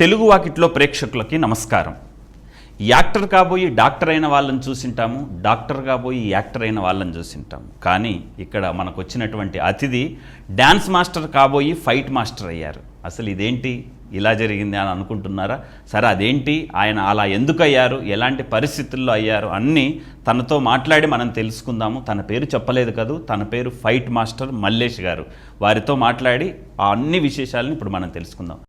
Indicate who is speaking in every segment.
Speaker 1: తెలుగు వాకిట్లో ప్రేక్షకులకి నమస్కారం. యాక్టర్ కాబోయి డాక్టర్ అయిన వాళ్ళని చూసింటాము, డాక్టర్ కాబోయి యాక్టర్ అయిన వాళ్ళని చూసింటాము. కానీ ఇక్కడ మనకు వచ్చినటువంటి అతిథి డ్యాన్స్ మాస్టర్ కాబోయి ఫైట్ మాస్టర్ అయ్యారు. అసలు ఇదేంటి ఇలా జరిగింది అని అనుకుంటున్నారా? సరే, అదేంటి, ఆయన అలా ఎందుకు అయ్యారు, ఎలాంటి పరిస్థితుల్లో అయ్యారు అన్నీ తనతో మాట్లాడి మనం తెలుసుకుందాము. తన పేరు చెప్పలేదు కదూ, తన పేరు ఫైట్ మాస్టర్ మల్లేష్ గారు. వారితో మాట్లాడి ఆ అన్ని విశేషాలను ఇప్పుడు మనం తెలుసుకుందాం.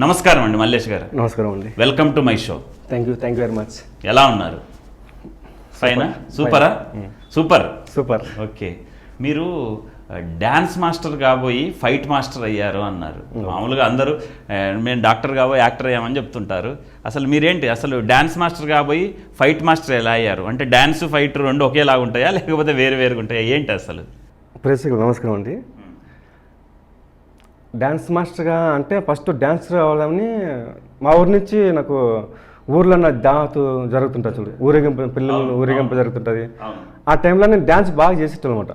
Speaker 1: నమస్కారం అండి మల్లేష్ గారు.
Speaker 2: నమస్కారం అండి.
Speaker 1: Welcome to my show.
Speaker 2: Thank you very much.
Speaker 1: ఎలా ఉన్నారు? ఫైనా? సూపరా? సూపర్. ఓకే, మీరు డ్యాన్స్ మాస్టర్ కాబోయి ఫైట్ మాస్టర్ అయ్యారు అన్నారు. మామూలుగా అందరూ మేము డాక్టర్ కాబోయి యాక్టర్ అయ్యామని చెప్తుంటారు. అసలు మీరేంటి, అసలు డ్యాన్స్ మాస్టర్ కాబోయి ఫైట్ మాస్టర్ ఎలా అయ్యారు? అంటే డ్యాన్స్ ఫైట్ రెండు ఒకేలాగా ఉంటాయా, లేకపోతే వేరు వేరుగా ఉంటాయా, ఏంటి అసలు?
Speaker 2: ప్రేక్షకులు నమస్కారం అండి. డ్యాన్స్ మాస్టర్గా అంటే ఫస్ట్ డాన్సర్ అవ్వాలని మా ఊరి నుంచి నాకు ఊర్లో నా దావతు జరుగుతుంటుంది చూడు, ఊరేగింపు, పిల్లలు ఊరేగింపు జరుగుతుంటుంది. ఆ టైంలో నేను డ్యాన్స్ బాగా చేసేటాను అనమాట.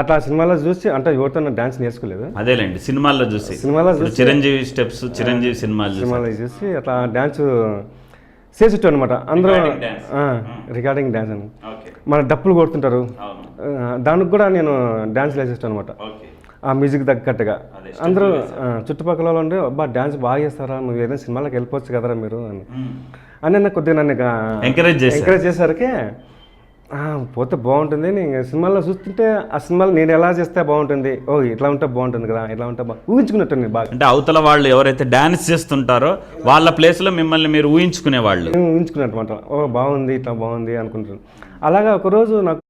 Speaker 2: అట్లా సినిమాలో చూసి, అంటే ఎవరితో నేను డ్యాన్స్ నేర్చుకోలేదు.
Speaker 1: అదేలేండి, సినిమాల్లో చూసి చిరంజీవి స్టెప్స్, చిరంజీవి సినిమాలో
Speaker 2: చూసి అట్లా డ్యాన్స్ చేసేటాను అనమాట. అందరూ రికార్డింగ్ డ్యాన్స్ అని మన డప్పులు కొడుతుంటారు, దానికి కూడా నేను డ్యాన్స్ వేసేస్తాను అనమాట. ఆ మ్యూజిక్ తగ్గట్టుగా అందరూ చుట్టుపక్కల వాళ్ళు ఉండే, అబ్బా డ్యాన్స్ బాగా చేస్తారా, నువ్వు ఏదైనా సినిమాలకు వెళ్ళిపోవచ్చు కదరా మీరు అని నాకు కొద్దిగా నన్ను ఎంకరేజ్ చేసేసరికి పోతే బాగుంటుంది. నేను సినిమాల్లో చూస్తుంటే ఆ సినిమాలు నేను ఎలా చేస్తే బాగుంటుంది, ఓ ఇట్లా ఉంటే బాగుంటుంది కదా, ఇట్లా ఉంటే ఊహించుకున్నట్టు నేను బాగా.
Speaker 1: అంటే అవతల వాళ్ళు ఎవరైతే డ్యాన్స్ చేస్తుంటారో వాళ్ళ ప్లేస్లో మిమ్మల్ని మీరు ఊహించుకునేవాళ్ళు.
Speaker 2: ఊహించుకున్నట్టు, ఓ బాగుంది, ఇట్లా బాగుంది అనుకుంటాను. అలాగా ఒకరోజు నాకు